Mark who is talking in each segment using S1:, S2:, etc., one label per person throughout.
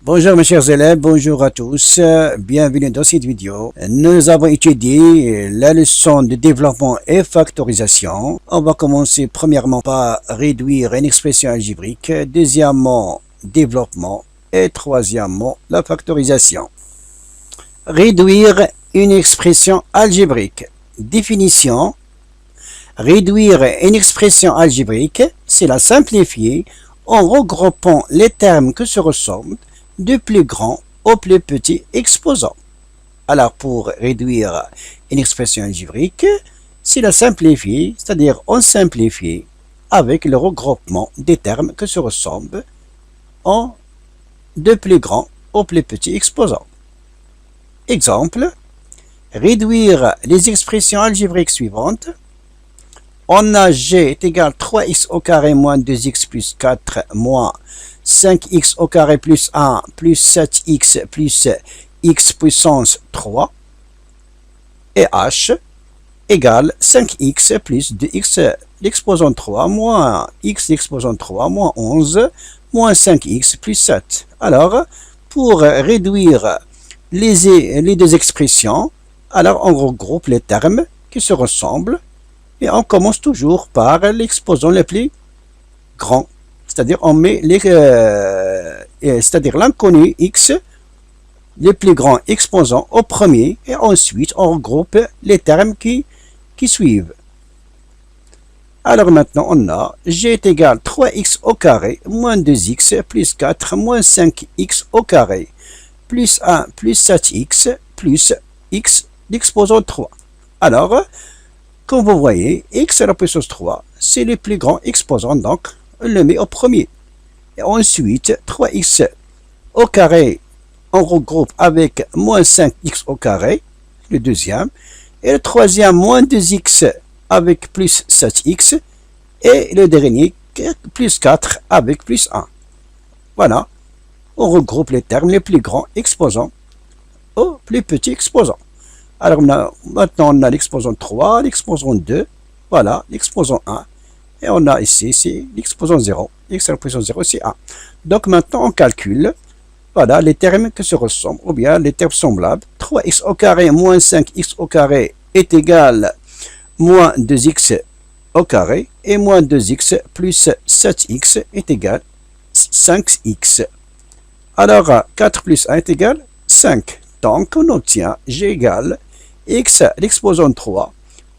S1: Bonjour mes chers élèves, bonjour à tous, bienvenue dans cette vidéo. Nous avons étudié la leçon de développement et factorisation. On va commencer premièrement par réduire une expression algébrique, deuxièmement développement et troisièmement la factorisation. Réduire une expression algébrique. Définition. Réduire une expression algébrique, c'est la simplifier en regroupant les termes qui se ressemblent du plus grand au plus petit exposant. Alors, pour réduire une expression algébrique, c'est la simplifier, c'est-à-dire on simplifie avec le regroupement des termes qui se ressemblent en de plus grand au plus petit exposant. Exemple, réduire les expressions algébriques suivantes. On a G est égal à 3x au carré moins 2x plus 4 moins 5x au carré plus 1 plus 7x plus x puissance 3 et H égale 5x plus 2x l'exposant 3 moins x l'exposant 3 moins 11 moins 5x plus 7. Alors, pour réduire les deux expressions, alors on regroupe les termes qui se ressemblent et on commence toujours par l'exposant le plus grand. C'est-à-dire on met c'est-à-dire l'inconnu x, le plus grand exposant au premier, et ensuite on regroupe les termes qui suivent. Alors maintenant on a G est égal à 3x au carré moins 2x plus 4 moins 5x au carré plus 1 plus 7x plus x l'exposant 3. Alors, comme vous voyez, x à la puissance 3, c'est le plus grand exposant, donc on le met au premier. Et ensuite, 3x au carré, on regroupe avec moins 5x au carré, le deuxième. Et le troisième, moins 2x avec plus 7x. Et le dernier, plus 4 avec plus 1. Voilà, on regroupe les termes les plus grands exposants au plus petit exposant. Alors maintenant, on a l'exposant 3, l'exposant 2, voilà, l'exposant 1. Et on a ici, c'est l'exposant 0. X à la puissance 0, c'est 1. Donc maintenant, on calcule, voilà, les termes qui se ressemblent, ou bien les termes semblables. 3x au carré moins 5x au carré est égal à moins 2x au carré. Et moins 2x plus 7x est égal à 5x. Alors, 4 plus 1 est égal à 5. Donc, on obtient G égale x à l'exposant 3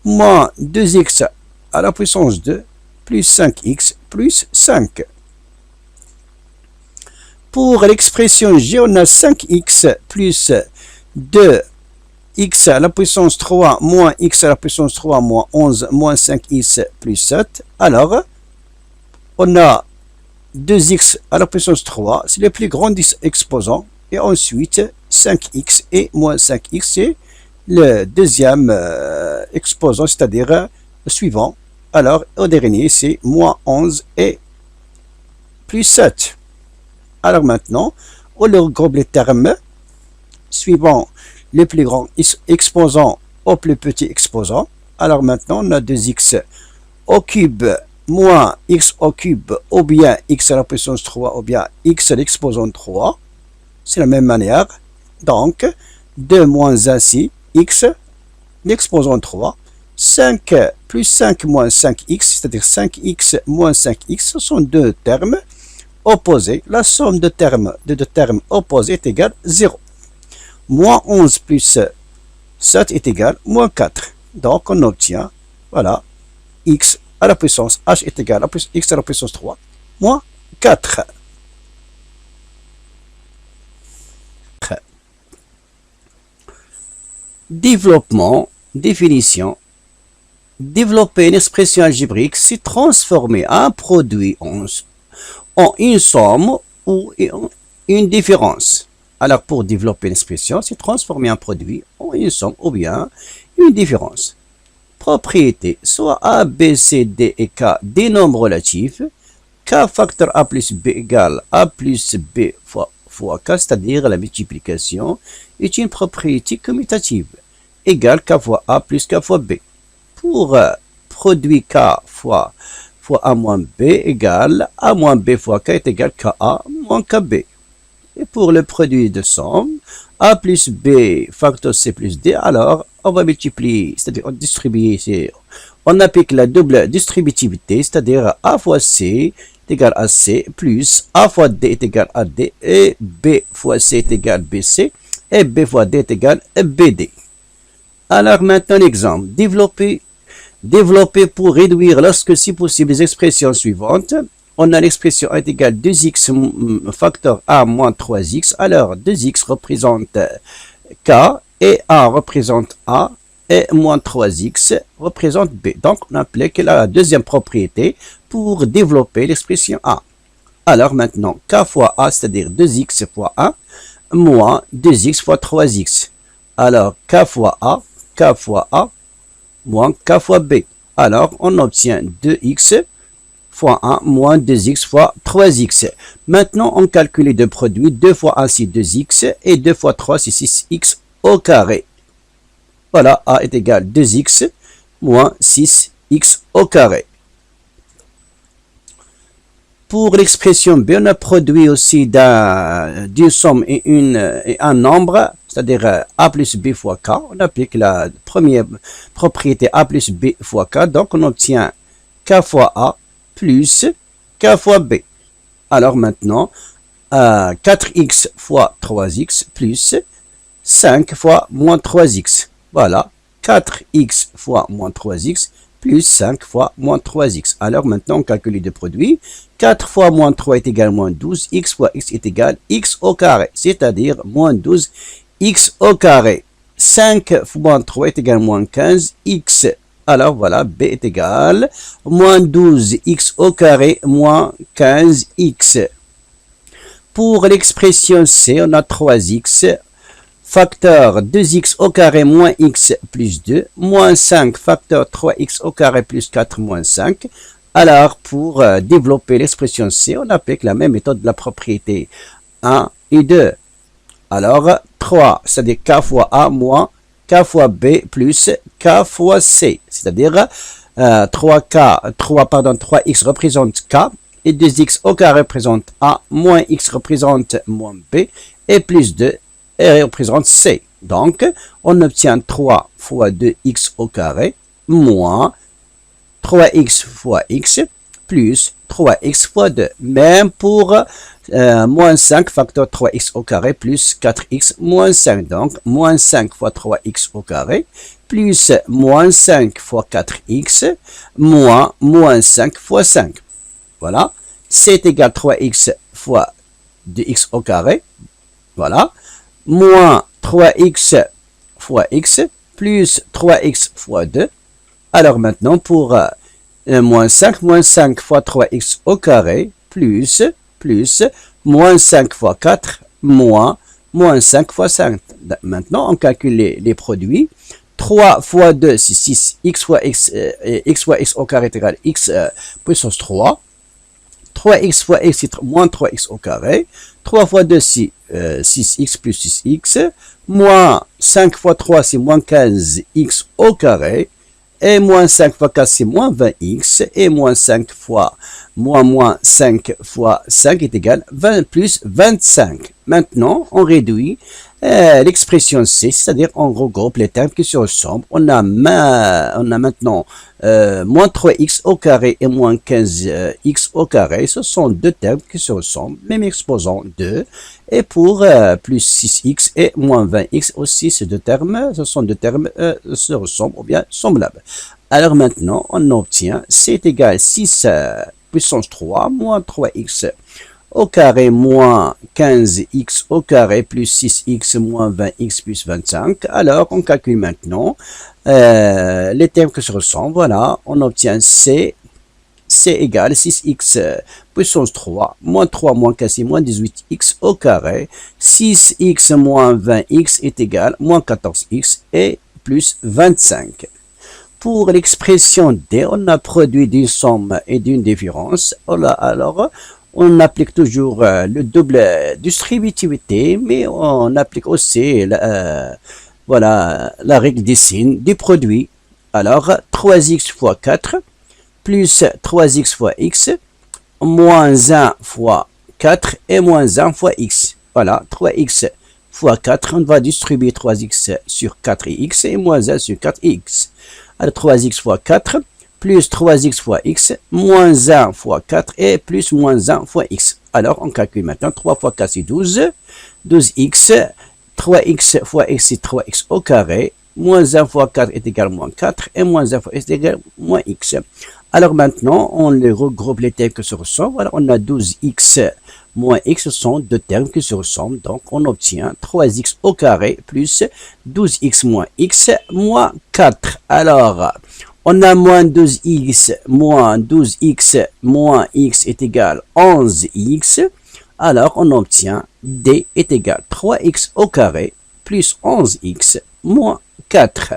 S1: moins 2x à la puissance 2 plus 5x plus 5. Pour l'expression G, on a 5x plus 2x à la puissance 3 moins x à la puissance 3 moins 11 moins 5x plus 7. Alors, on a 2x à la puissance 3, c'est le plus grand exposant. Et ensuite, 5x et moins 5x, c'est le deuxième exposant, c'est-à-dire le suivant. Alors, au dernier, c'est moins 11 et plus 7. Alors maintenant, on regroupe les termes suivant le plus grand exposant au plus petit exposant. Alors maintenant, on a 2x au cube moins x au cube, ou bien x à la puissance 3, ou bien x à l'exposant 3. C'est la même manière. Donc, 2 moins 1, c'est x, l'exposant 3. 5 plus 5 moins 5x, c'est-à-dire 5x moins 5x, ce sont deux termes opposés. La somme de deux termes opposés est égale à 0. Moins 11 plus 7 est égal à moins 4. Donc, on obtient, voilà, x à la puissance h est égal à x à la puissance 3 moins 4. Développement, définition. Développer une expression algébrique, c'est transformer un produit en une somme ou une différence. Alors, pour développer une expression, c'est transformer un produit en une somme ou bien une différence. Propriété, soit A, B, C, D et K des nombres relatifs. K facteur A plus B égale A plus B fois K, c'est-à-dire la multiplication, est une propriété commutative, égale K fois A plus K fois B. Pour produit K fois A moins B égale A moins B fois K est égal KA moins KB. Et pour le produit de somme, A plus B facteur C plus D, alors on va multiplier, c'est-à-dire on distribue, on applique la double distributivité, c'est-à-dire A fois C est égal à C, plus A fois D est égal à D, et B fois C est égal à BC, et B fois D est égal à BD. Alors maintenant l'exemple, développer pour réduire lorsque si possible les expressions suivantes. On a l'expression est égale 2x facteur A moins 3x. Alors 2x représente K et A représente A et moins 3x représente B. Donc on applique la deuxième propriété pour développer l'expression A. Alors maintenant K fois A, c'est-à-dire 2x fois A moins 2x fois 3x. Alors K fois A moins K fois B. Alors on obtient 2x fois 1 moins 2x fois 3x. Maintenant, on calcule les deux produits. 2 fois 1, c'est 2x et 2 fois 3, c'est 6x au carré. Voilà, A est égal à 2x moins 6x au carré. Pour l'expression B, on a produit aussi d'une somme et un nombre, c'est-à-dire A plus B fois K. On applique la première propriété A plus B fois K. Donc, on obtient K fois A plus K fois B. Alors maintenant, 4x fois 3x plus 5 fois moins 3x. Voilà, 4x fois moins 3x plus 5 fois moins 3x. Alors maintenant, on calcule les deux produits. 4 fois moins 3 est égal à moins 12. X fois x est égal à x au carré, c'est-à-dire moins 12 x au carré. 5 fois moins 3 est égal à moins 15 x. Alors voilà, B est égal à moins 12x au carré moins 15x. Pour l'expression C, on a 3x facteur 2x au carré moins x plus 2, moins 5 facteur 3x au carré plus 4 moins 5. Alors, pour développer l'expression C, on applique la même méthode de la propriété 1 et 2. Alors, 3, c'est-à-dire K fois A moins K fois B plus K fois C, c'est-à-dire 3x représente K et 2x au carré représente A, moins x représente moins B et plus 2 et représente C. Donc, on obtient 3 fois 2x au carré moins 3x fois x plus 3x fois 2. Même pour moins 5 facteur 3x au carré plus 4x moins 5. Donc, moins 5 fois 3x au carré plus moins 5 fois 4x moins 5 fois 5. Voilà. C'est égal à 3x fois 2x au carré. Voilà. Moins 3x fois x plus 3x fois 2. Alors maintenant, pour moins 5 fois 3x au carré plus moins 5 fois 4 moins 5 fois 5. Maintenant, on calcule les produits. 3 fois 2, c'est 6. X fois x au carré est égal à x puissance 3. 3x fois x, c'est moins 3x au carré. 3 fois 2, c'est 6x plus 6x. Moins 5 fois 3, c'est moins 15x au carré. Et moins 5 fois 4, c'est moins 20x. Et moins 5 fois moins 5 fois 5 est égal à 20 plus 25. Maintenant, on réduit l'expression C, c'est-à-dire on regroupe les termes qui se ressemblent. On a maintenant moins 3x au carré et moins 15x au carré. Ce sont deux termes qui se ressemblent, même exposant 2. Et pour plus 6x et moins 20x aussi, ces deux termes, ce sont deux termes se ressemblent ou bien semblables. Alors maintenant, on obtient C est égal à 6 puissance 3 moins 3x au carré moins 15x au carré plus 6x moins 20x plus 25. Alors, on calcule maintenant les termes qui se ressemblent. Voilà, on obtient C égale 6x puissance 3 moins 3 moins 15 moins 18x au carré. 6x moins 20x est égal à moins 14x et plus 25. Pour l'expression D, on a produit d'une somme et d'une différence. Alors, on applique toujours le double distributivité, mais on applique aussi voilà, la règle des signes du produit. Alors, 3x fois 4 plus 3x fois x moins 1 fois 4 et moins 1 fois x. Voilà, 3x fois 4, on va distribuer 3x sur 4x et moins 1 sur 4x. Alors 3x fois 4 plus 3x fois x moins 1 fois 4 et plus moins 1 fois x. Alors on calcule maintenant 3 fois 4 c'est 12, 12x, 3x fois x c'est 3x au carré, moins 1 fois 4 est égal à moins 4 et moins 1 fois x est égal à moins x. Alors maintenant on les regroupe les termes qui se ressemblent. Alors on a 12x moins x sont deux termes qui se ressemblent. Donc on obtient 3x au carré plus 12x moins x moins 4. Alors on a moins 12x moins 12x moins x est égal à 11x. Alors on obtient d est égal à 3x au carré plus 11x moins 4.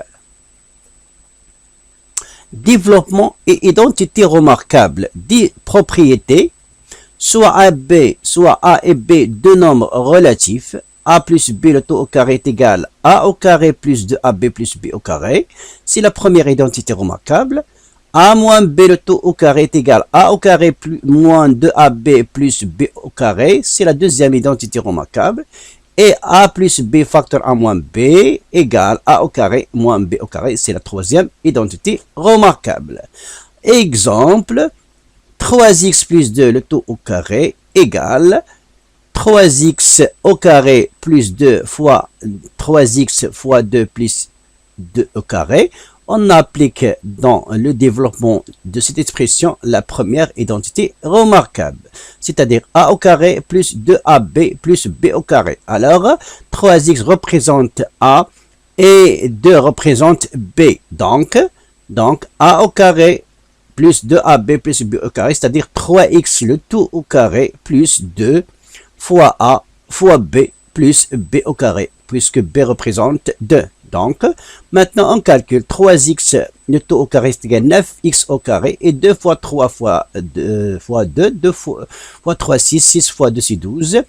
S1: Développement et identité remarquable. Des propriétés, soit A et B, deux nombres relatifs. A plus B, le taux au carré est égal à A au carré plus 2AB plus B au carré. C'est la première identité remarquable. A moins B, le taux au carré est égal à A au carré plus moins 2AB plus B au carré. C'est la deuxième identité remarquable. Et A plus B facteur A moins B égale A au carré moins B au carré. C'est la troisième identité remarquable. Exemple, 3x plus 2, le taux au carré, égale 3x au carré plus 2 fois 3x fois 2 plus 2 au carré. On applique dans le développement de cette expression la première identité remarquable, c'est-à-dire A au carré plus 2AB plus B au carré. Alors, 3x représente A et 2 représente B. Donc A au carré plus 2AB plus B au carré, c'est-à-dire 3x le tout au carré plus 2 fois A fois B plus B au carré, puisque B représente 2. Donc, maintenant on calcule 3x le tout au carré c'est égal à 9x au carré et 2 fois 3 fois 2 fois 2, 2 fois 3, 6, 6 fois 2 c'est 12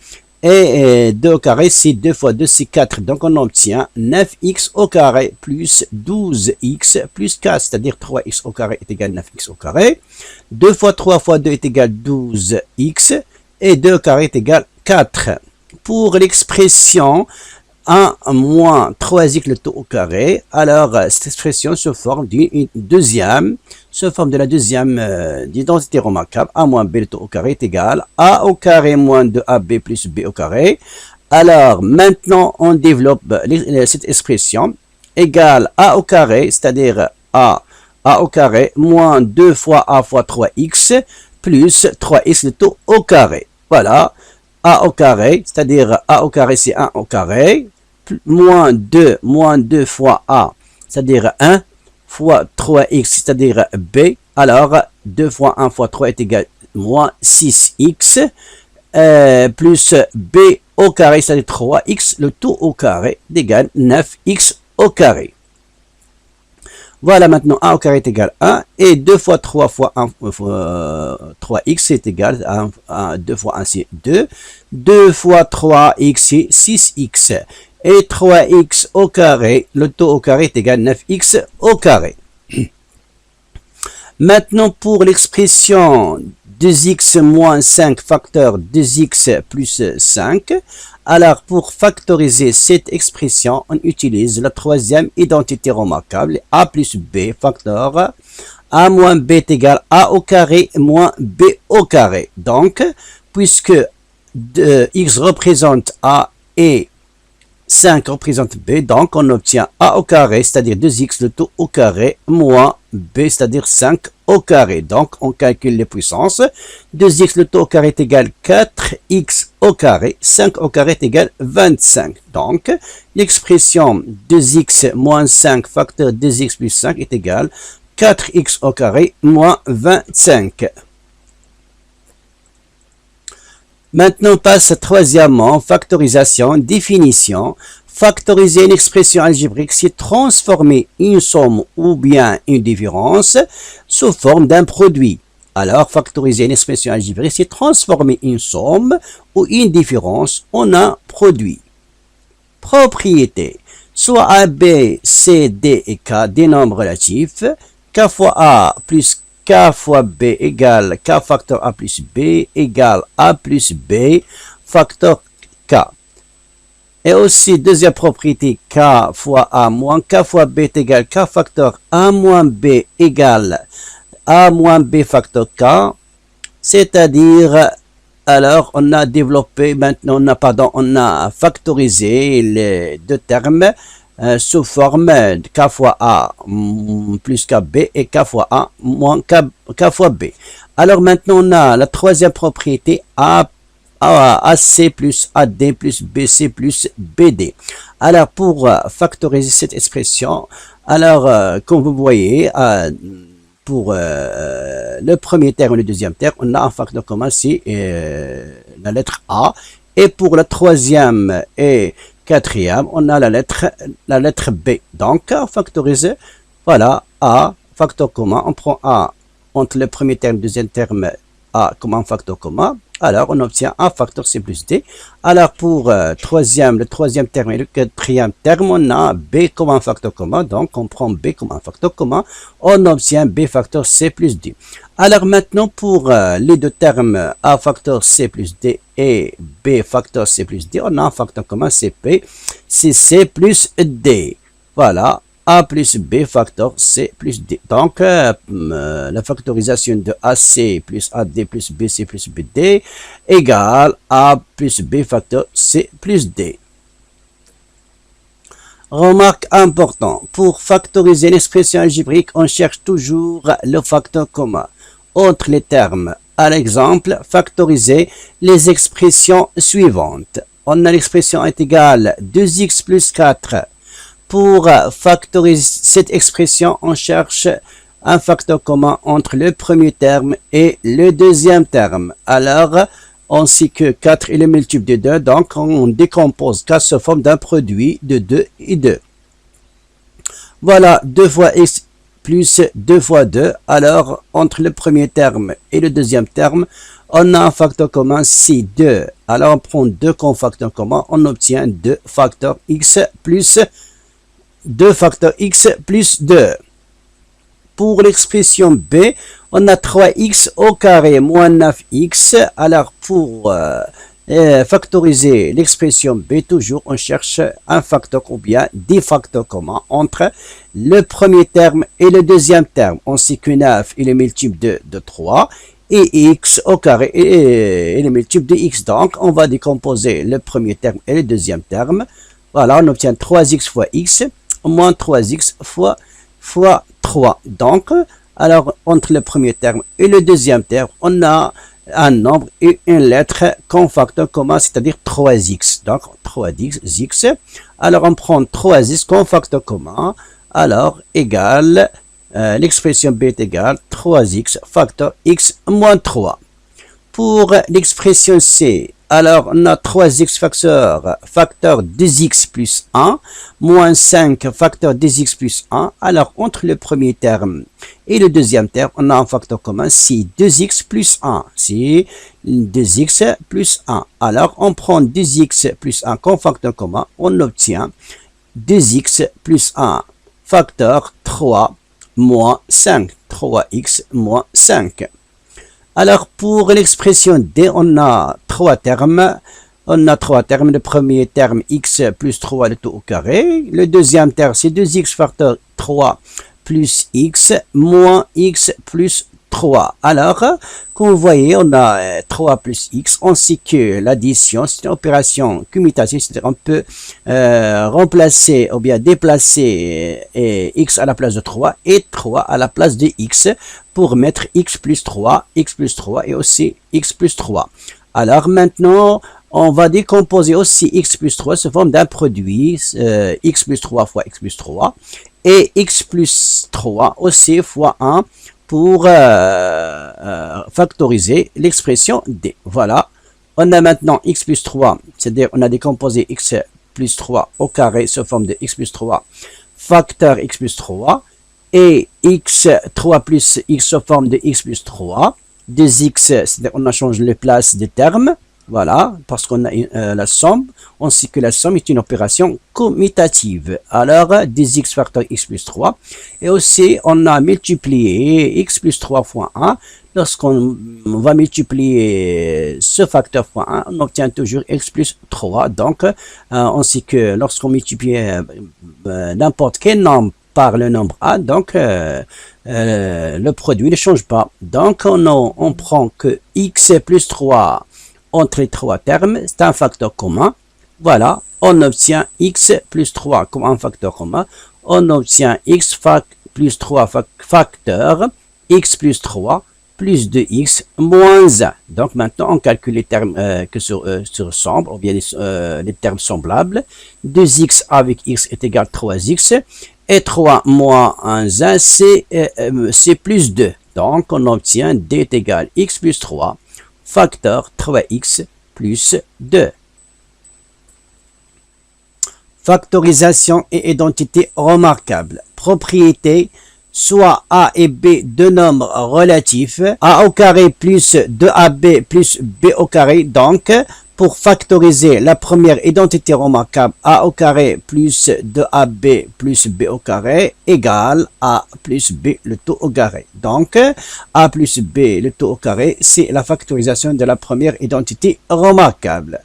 S1: et 2 au carré c'est 2 fois 2 c'est 4. Donc on obtient 9x au carré plus 12x plus 4, c'est-à-dire 3x au carré est égal à 9x au carré. 2 fois 3 fois 2 est égal à 12x et 2 au carré est égal à 4. Pour l'expression 1 moins 3x le taux au carré, alors cette expression se forme d'une deuxième, de la deuxième d'identité remarquable. A moins b le taux au carré est égal à A au carré moins 2ab plus b au carré. Alors maintenant on développe cette expression égale A au carré, c'est-à-dire A au carré moins 2 fois A fois 3x plus 3x le taux au carré. Voilà, A au carré, c'est-à-dire A au carré c'est 1 au carré, moins 2 fois A, c'est-à-dire 1 fois 3x, c'est-à-dire B. Alors 2 fois 1 fois 3 est égal à moins 6x plus B au carré, c'est-à-dire 3x, le tout au carré est égal à 9x au carré. Voilà, maintenant A au carré est égal à 1 et 2 fois 3 fois 1 3x est égal à 2 fois 1 c'est 2. 2 fois 3x c'est 6x. Et 3x au carré, le taux au carré est égal à 9x au carré. Maintenant, pour l'expression 2x moins 5 facteur 2x plus 5, alors pour factoriser cette expression, on utilise la troisième identité remarquable, A plus B facteur A moins B est égal à A au carré moins B au carré. Donc, puisque x représente A et 5 représente B, donc on obtient A au carré, c'est-à-dire 2x le tout au carré, moins B, c'est-à-dire 5 au carré. Donc on calcule les puissances. 2x le tout au carré est égal à 4x au carré, 5 au carré est égal à 25. Donc l'expression 2x moins 5 facteur 2x plus 5 est égal à 4x au carré moins 25. Maintenant, on passe troisièmement, factorisation, définition. Factoriser une expression algébrique, c'est transformer une somme ou bien une différence sous forme d'un produit. Alors, factoriser une expression algébrique, c'est transformer une somme ou une différence en un produit. Propriété. Soit A, B, C, D et K, des nombres relatifs. K fois A plus K fois B égale K facteur A plus B égale A plus B facteur K. Et aussi, deuxième propriété, K fois A moins K fois B est égal K facteur A moins B égale A moins B facteur K. C'est-à-dire, alors, on a développé, maintenant, on a factorisé les deux termes sous forme de K fois A plus KB et K fois A moins K fois B. Alors, maintenant, on a la troisième propriété AC plus AD plus BC plus BD. Alors, pour factoriser cette expression, alors, comme vous voyez, pour le premier terme et le deuxième terme, on a un facteur commun, c'est la lettre A. Et pour le troisième et quatrième, on a la lettre B. Donc, factoriser, voilà, A, facteur commun, on prend A entre le premier terme et le deuxième terme, A comme un facteur commun. Alors, on obtient un facteur C plus D. Alors, pour le troisième terme et le quatrième terme, on a B comme un facteur commun. Donc, on prend B comme un facteur commun. On obtient B facteur C plus D. Alors, maintenant, pour les deux termes A facteur C plus D et B facteur C plus D, on a un facteur commun CP. C'est C plus D. Voilà. A plus B facteur C plus D. Donc, la factorisation de AC plus AD plus BC plus BD égale A plus B facteur C plus D. Remarque importante, pour factoriser l'expression algébrique, on cherche toujours le facteur commun entre les termes. À l'exemple, factoriser les expressions suivantes. On a l'expression est égale 2x plus 4. Pour factoriser cette expression, on cherche un facteur commun entre le premier terme et le deuxième terme. Alors, on sait que 4 est le multiple de 2, donc on décompose 4 sous forme d'un produit de 2 et 2. Voilà, 2 fois x plus 2 fois 2. Alors, entre le premier terme et le deuxième terme, on a un facteur commun, c'est 2. Alors, on prend 2 comme facteur commun, on obtient 2 facteurs x plus 2 facteur x plus 2. Pour l'expression B, on a 3x au carré moins 9x. Alors, pour factoriser l'expression B, toujours, on cherche un facteur ou bien des facteurs communs entre le premier terme et le deuxième terme. On sait que 9 est le multiple de 3 et x au carré est le multiple de x. Donc, on va décomposer le premier terme et le deuxième terme. Voilà, on obtient 3x fois x moins 3x fois 3. Donc, alors, entre le premier terme et le deuxième terme, on a un nombre et une lettre comme facteur commun, c'est-à-dire 3x. Donc, 3x. Alors, on prend 3x comme facteur commun. Alors, égale, l'expression B est égale 3x facteur x moins 3. Pour l'expression C, alors on a 3x facteur 2x plus 1, moins 5 facteur 2x plus 1. Alors, entre le premier terme et le deuxième terme, on a un facteur commun, c'est 2x plus 1. C'est 2x plus 1. Alors, on prend 2x plus 1 comme facteur commun, on obtient 2x plus 1 facteur 3 moins 5. 3x moins 5. Alors, pour l'expression D, on a trois termes. Le premier terme, x plus 3 le tout au carré. Le deuxième terme, c'est 2x facteur 3 plus x moins x plus 3. Alors, comme vous voyez, on a 3 plus x. On sait que l'addition, c'est une opération commutative, c'est-à-dire on peut remplacer ou bien déplacer x à la place de 3 et 3 à la place de x pour mettre x plus 3 et aussi x plus 3. Alors maintenant, on va décomposer aussi x plus 3 sous forme d'un produit x plus 3 fois x plus 3 et x plus 3 aussi fois 1 pour factoriser l'expression D. Voilà, on a maintenant x plus 3, c'est-à-dire on a décomposé x plus 3 au carré sous forme de x plus 3 facteur x plus 3 et x3 plus x sous forme de x plus 3. 2x, c'est-à-dire on a changé les places des termes. Voilà, parce qu'on a la somme, on sait que la somme est une opération commutative. Alors, 2x facteur x plus 3. Et aussi, on a multiplié x plus 3 fois 1. lorsqu'on va multiplier ce facteur fois 1, on obtient toujours x plus 3. Donc, on sait que lorsqu'on multiplie n'importe quel nombre par le nombre a, donc le produit ne change pas. Donc, on prend que x plus 3 entre les trois termes, c'est un facteur commun. Voilà, on obtient x plus 3 comme un facteur commun. On obtient x plus 3 facteur x plus 3 plus 2x moins 1. Donc maintenant, on calcule les termes qui se ressemblent, ou bien les termes semblables. 2x avec x est égal à 3x. Et 3 moins 1, c'est plus 2. Donc on obtient d est égal à x plus 3 facteur 3x plus 2. Factorisation et identité remarquable. Propriété, soit a et b deux nombres relatifs, a au carré plus 2ab plus b au carré. Donc, pour factoriser la première identité remarquable, a au carré plus 2ab plus b au carré égale a plus b le tout au carré. Donc, a plus b le tout au carré, c'est la factorisation de la première identité remarquable.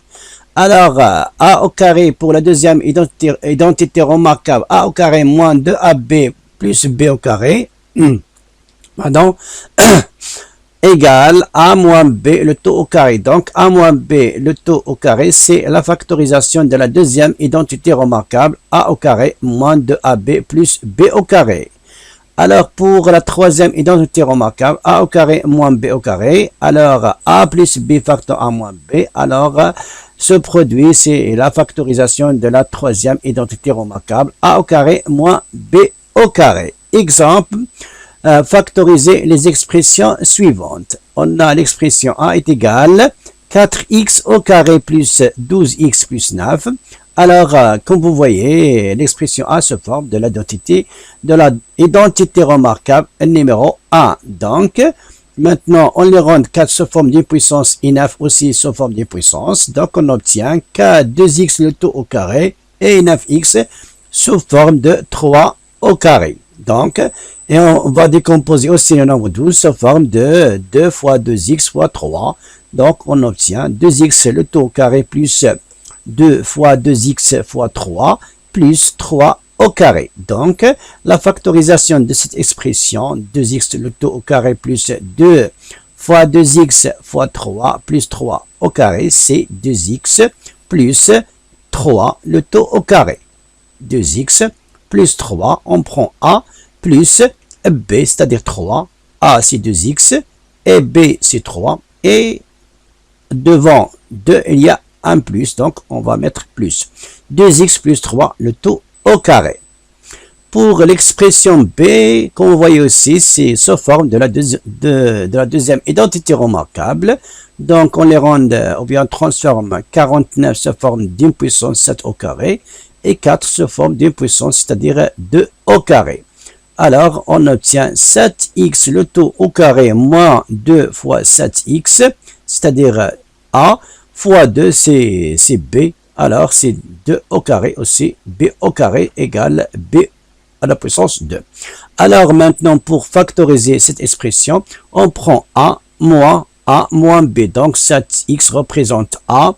S1: Alors, a au carré pour la deuxième identité remarquable, a au carré moins 2ab plus b au carré, pardon, égale a moins b le tout au carré. Donc, a moins b le tout au carré, c'est la factorisation de la deuxième identité remarquable, a au carré moins 2ab plus b au carré. Alors, pour la troisième identité remarquable, a au carré moins b au carré, alors a plus b facteur a moins b, alors ce produit, c'est la factorisation de la troisième identité remarquable, a au carré moins b au carré. Exemple, factoriser les expressions suivantes. On a l'expression a est égale 4x au carré plus 12x plus 9. Alors, comme vous voyez, l'expression a se forme de l'identité remarquable numéro 1. Donc, maintenant, on les rend 4 sous forme d'une puissance et 9 aussi sous forme d'une puissance. Donc, on obtient que 2x le tout au carré et 9x sous forme de 3 au carré. Donc, et on va décomposer aussi le nombre 12 sous forme de 2 fois 2x fois 3. Donc, on obtient 2x le tout au carré plus 2 fois 2x fois 3 plus 3 au carré. Donc, la factorisation de cette expression, 2x le tout au carré plus 2 fois 2x fois 3 plus 3 au carré, c'est 2x plus 3 le tout au carré. 2x plus 3, on prend a plus b, c'est-à-dire 3. A, c'est 2x, et b, c'est 3. Et devant 2, il y a un plus, donc on va mettre plus. 2x plus 3, le tout au carré. Pour l'expression b, comme vous voyez aussi, c'est sous forme de la deuxième identité remarquable. Donc on les rend, ou bien on transforme 49 sous forme d'une puissance 7 au carré et 4 sous forme d'une puissance, c'est-à-dire 2 au carré. Alors on obtient 7x le tout au carré moins 2 fois 7x, c'est-à-dire a fois 2, c'est b. Alors c'est 2 au carré aussi, b au carré égale b à la puissance 2. Alors maintenant, pour factoriser cette expression, on prend a moins b. Donc 7x représente a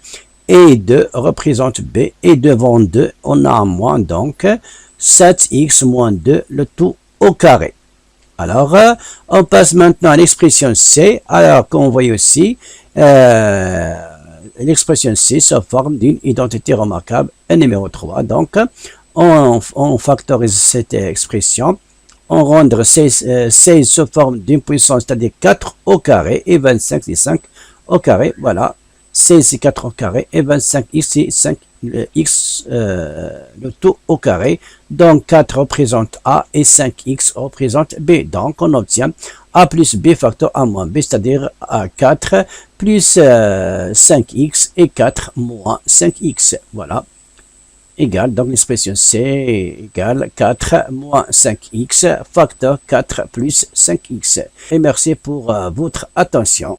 S1: et 2 représente b. Et devant 2, on a un moins. Donc 7x moins 2, le tout au carré. Alors, on passe maintenant à l'expression c. Alors, comme vous voyez aussi, l'expression c se forme d'une identité remarquable numéro 3. Donc, on factorise cette expression. On rend 16 sous forme d'une puissance, c'est-à-dire 4 au carré et 25 c'est 5 au carré. Voilà, 16 c'est 4 au carré et 25x c'est 5 x le tout au carré. Donc 4 représente a et 5x représente b. Donc on obtient a plus b facteur a moins b, c'est-à-dire a 4 plus 5x et 4 moins 5x. Voilà, égale, donc l'expression c égale 4 moins 5x facteur 4 plus 5x. Et merci pour votre attention.